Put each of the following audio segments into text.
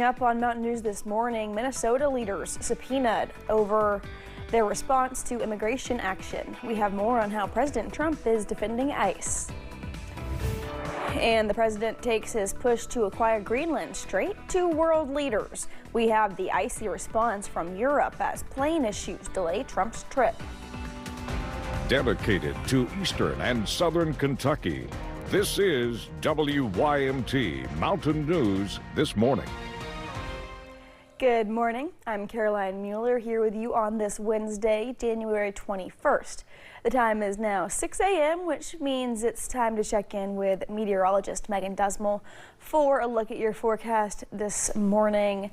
Up on Mountain News this morning, Minnesota leaders subpoenaed over their response to immigration action. We have more on how President Trump is defending ICE. And the president takes his push to acquire Greenland straight to world leaders. We have the icy response from Europe as plane issues delay Trump's trip. Dedicated to Eastern and Southern Kentucky, this is WYMT Mountain News This Morning. Good morning. I'm Caroline Mueller here with you on this Wednesday, January 21st. The time is now 6 a.m., which means it's time to check in with meteorologist Megan Dusmal for a look at your forecast this morning.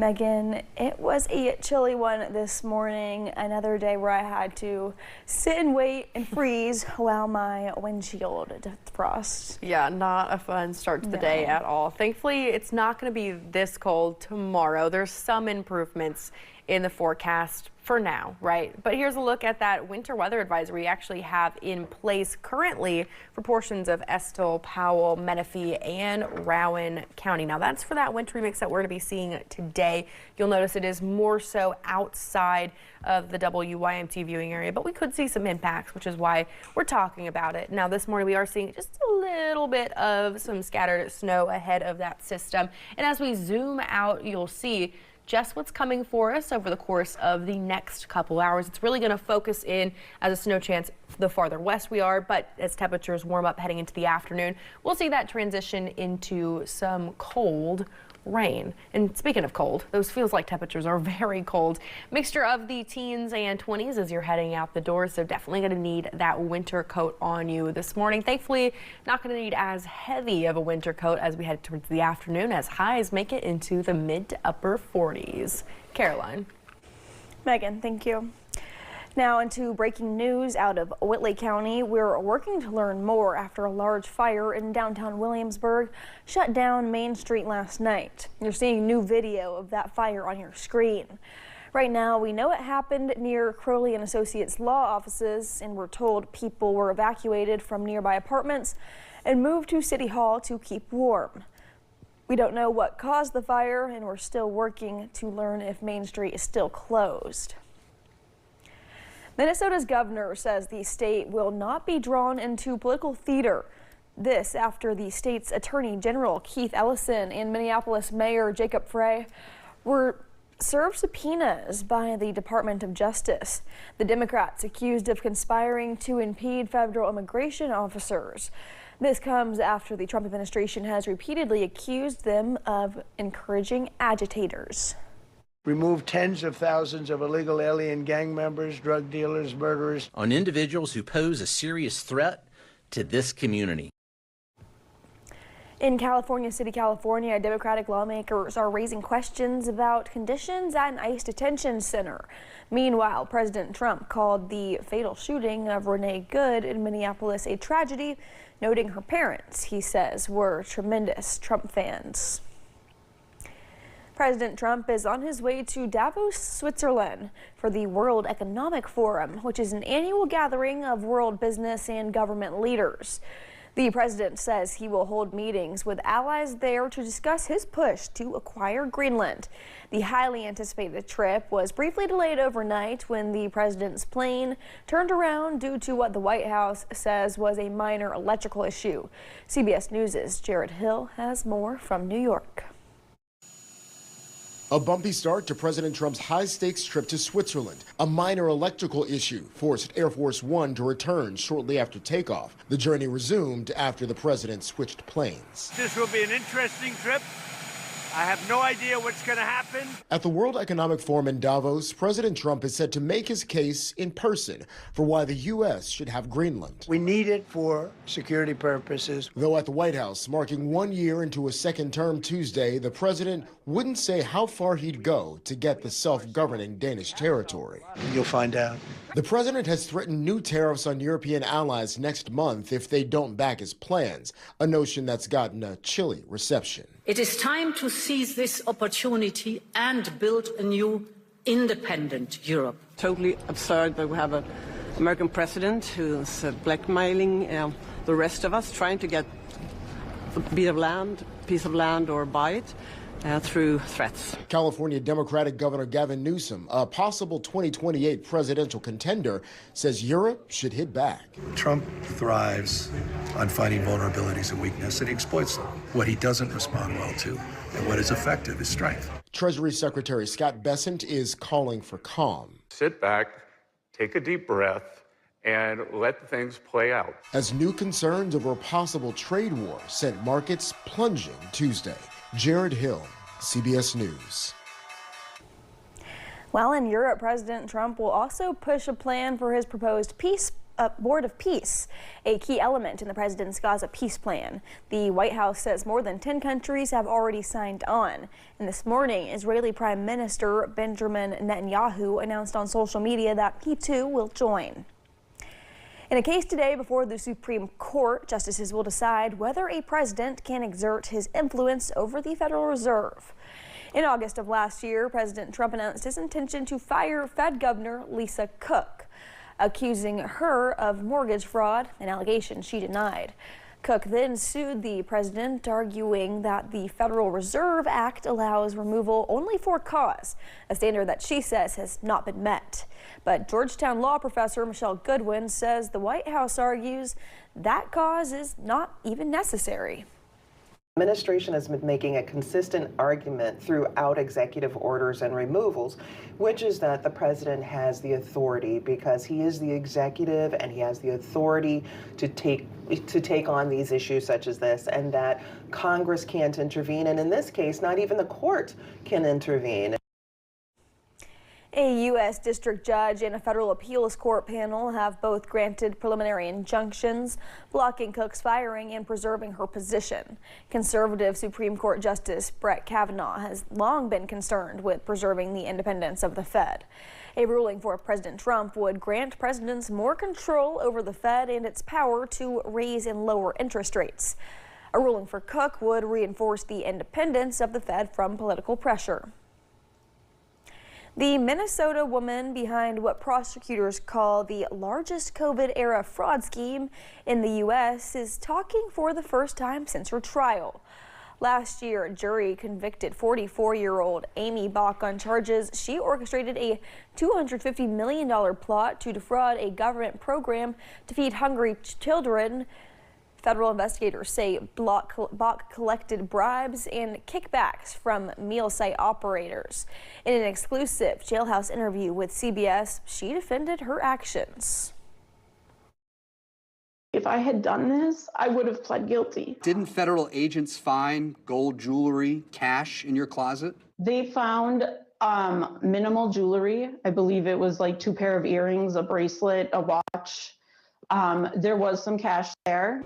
Megan, it was a chilly one this morning, another day where I had to sit and wait and freeze while my windshield defrosts. Yeah, not a fun start to the day at all. Thankfully, it's not going to be this cold tomorrow. There's some improvements in the forecast for now, right? But here's a look at that winter weather advisory we actually have in place currently for portions of Estill, Powell, Menifee, and Rowan County. Now that's for that wintry mix that we're going to be seeing today. You'll notice it is more so outside of the WYMT viewing area, but we could see some impacts, which is why we're talking about it. Now this morning we are seeing just a little bit of some scattered snow ahead of that system. And as we zoom out, you'll see just what's coming for us over the course of the next couple hours. It's really going to focus in as a snow chance the farther west we are, but as temperatures warm up heading into the afternoon, we'll see that transition into some cold rain. And speaking of cold, those feels like temperatures are very cold. Mixture of the teens and 20s as you're heading out the door, so definitely going to need that winter coat on you this morning. Thankfully, not going to need as heavy of a winter coat as we head towards the afternoon, as highs make it into the mid to upper 40s. Caroline. Megan, thank you. Now into breaking news out of Whitley County. We're working to learn more after a large fire in downtown Williamsburg shut down Main Street last night. You're seeing new video of that fire on your screen. Right now, we know it happened near Crowley and Associates law offices, and we're told people were evacuated from nearby apartments and moved to City Hall to keep warm. We don't know what caused the fire, and we're still working to learn if Main Street is still closed. Minnesota's governor says the state will not be drawn into political theater. This after the state's Attorney General Keith Ellison and Minneapolis Mayor Jacob Frey were served subpoenas by the Department of Justice. The Democrats accused of conspiring to impede federal immigration officers. This comes after the Trump administration has repeatedly accused them of encouraging agitators. Remove tens of thousands of illegal alien gang members, drug dealers, murderers. On individuals who pose a serious threat to this community. In California City, California, Democratic lawmakers are raising questions about conditions at an ICE detention center. Meanwhile, President Trump called the fatal shooting of Renee Good in Minneapolis a tragedy, noting her parents, he says, were tremendous Trump fans. President Trump is on his way to Davos, Switzerland for the World Economic Forum, which is an annual gathering of world business and government leaders. The president says he will hold meetings with allies there to discuss his push to acquire Greenland. The highly anticipated trip was briefly delayed overnight when the president's plane turned around due to what the White House says was a minor electrical issue. CBS News' Jared Hill has more from New York. A bumpy start to President Trump's high-stakes trip to Switzerland. A minor electrical issue forced Air Force One to return shortly after takeoff. The journey resumed after the president switched planes. This will be an interesting trip. I have no idea what's going to happen. At the World Economic Forum in Davos, President Trump is said to make his case in person for why the U.S. should have Greenland. We need it for security purposes. Though at the White House, marking 1 year into a second term Tuesday, the president wouldn't say how far he'd go to get the self-governing Danish territory. You'll find out. The president has threatened new tariffs on European allies next month if they don't back his plans, a notion that's gotten a chilly reception. It is time to seize this opportunity and build a new independent Europe. Totally absurd that we have an American president who's blackmailing the rest of us, trying to get a piece of land or buy it. through threats. California Democratic Governor Gavin Newsom, a possible 2028 presidential contender, says Europe should hit back. Trump thrives on finding vulnerabilities and weakness, and he exploits them. What he doesn't respond well to and what is effective is strength. Treasury Secretary Scott Bessent is calling for calm. Sit back, take a deep breath, and let things play out. As new concerns over a possible trade war sent markets plunging Tuesday. Jared Hill, CBS News. While in Europe, President Trump will also push a plan for his proposed Board of Peace, a key element in the president's Gaza peace plan. The White House says more than 10 countries have already signed on. And this morning, Israeli Prime Minister Benjamin Netanyahu announced on social media that he too will join. In a case today before the Supreme Court, justices will decide whether a president can exert his influence over the Federal Reserve. In August of last year, President Trump announced his intention to fire Fed Governor Lisa Cook, accusing her of mortgage fraud, an allegation she denied. Cook then sued the president, arguing that the Federal Reserve Act allows removal only for cause, a standard that she says has not been met. But Georgetown law professor Michelle Goodwin says the White House argues that cause is not even necessary. The administration has been making a consistent argument throughout executive orders and removals, which is that the president has the authority because he is the executive and he has the authority to take on these issues such as this, and that Congress can't intervene, and in this case, not even the court can intervene. A U.S. district judge and a federal appeals court panel have both granted preliminary injunctions blocking Cook's firing and preserving her position. Conservative Supreme Court Justice Brett Kavanaugh has long been concerned with preserving the independence of the Fed. A ruling for President Trump would grant presidents more control over the Fed and its power to raise and lower interest rates. A ruling for Cook would reinforce the independence of the Fed from political pressure. The Minnesota woman behind what prosecutors call the largest COVID-era fraud scheme in the U.S. is talking for the first time since her trial. Last year, a jury convicted 44-year-old Amy Bach on charges she orchestrated a $250 million plot to defraud a government program to feed hungry children. Federal investigators say Bach collected bribes and kickbacks from meal site operators. In an exclusive jailhouse interview with CBS, she defended her actions. If I had done this, I would have pled guilty. Didn't federal agents find gold jewelry, cash in your closet? They found minimal jewelry. I believe it was like 2 pair of earrings, a bracelet, a watch. There was some cash there.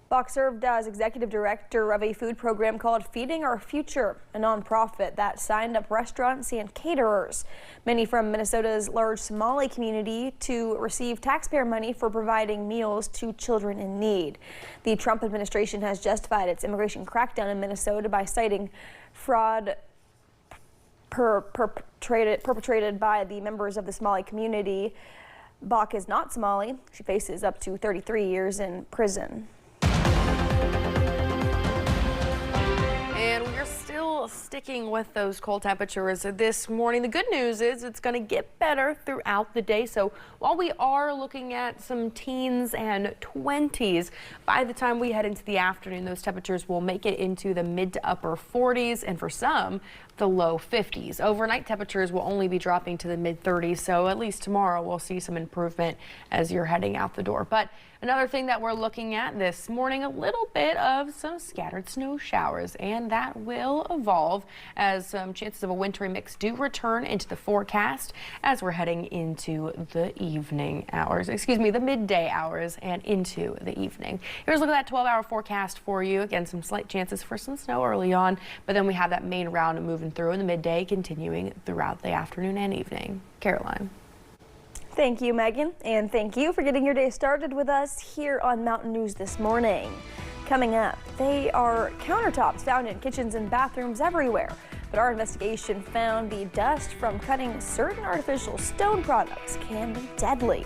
Bach served as executive director of a food program called Feeding Our Future, a nonprofit that signed up restaurants and caterers, many from Minnesota's large Somali community, to receive taxpayer money for providing meals to children in need. The Trump administration has justified its immigration crackdown in Minnesota by citing fraud perpetrated by the members of the Somali community. Bach is not Somali. She faces up to 33 years in prison. And we're still sticking with those cold temperatures this morning. The good news is it's going to get better throughout the day. So while we are looking at some teens and 20s, by the time we head into the afternoon, those temperatures will make it into the mid to upper 40s, and for some, the low 50s. Overnight temperatures will only be dropping to the mid 30s, so at least tomorrow we'll see some improvement as you're heading out the door. But another thing that we're looking at this morning, a little bit of some scattered snow showers, and that will evolve as some chances of a wintry mix do return into the forecast as we're heading into the evening hours, the midday hours and into the evening. Here's a look at that 12-hour forecast for you. Again, some slight chances for some snow early on, but then we have that main round moving through in the midday, continuing throughout the afternoon and evening. Caroline. Thank you, Megan, and thank you for getting your day started with us here on Mountain News this morning. Coming up, they are countertops found in kitchens and bathrooms everywhere, but our investigation found the dust from cutting certain artificial stone products can be deadly.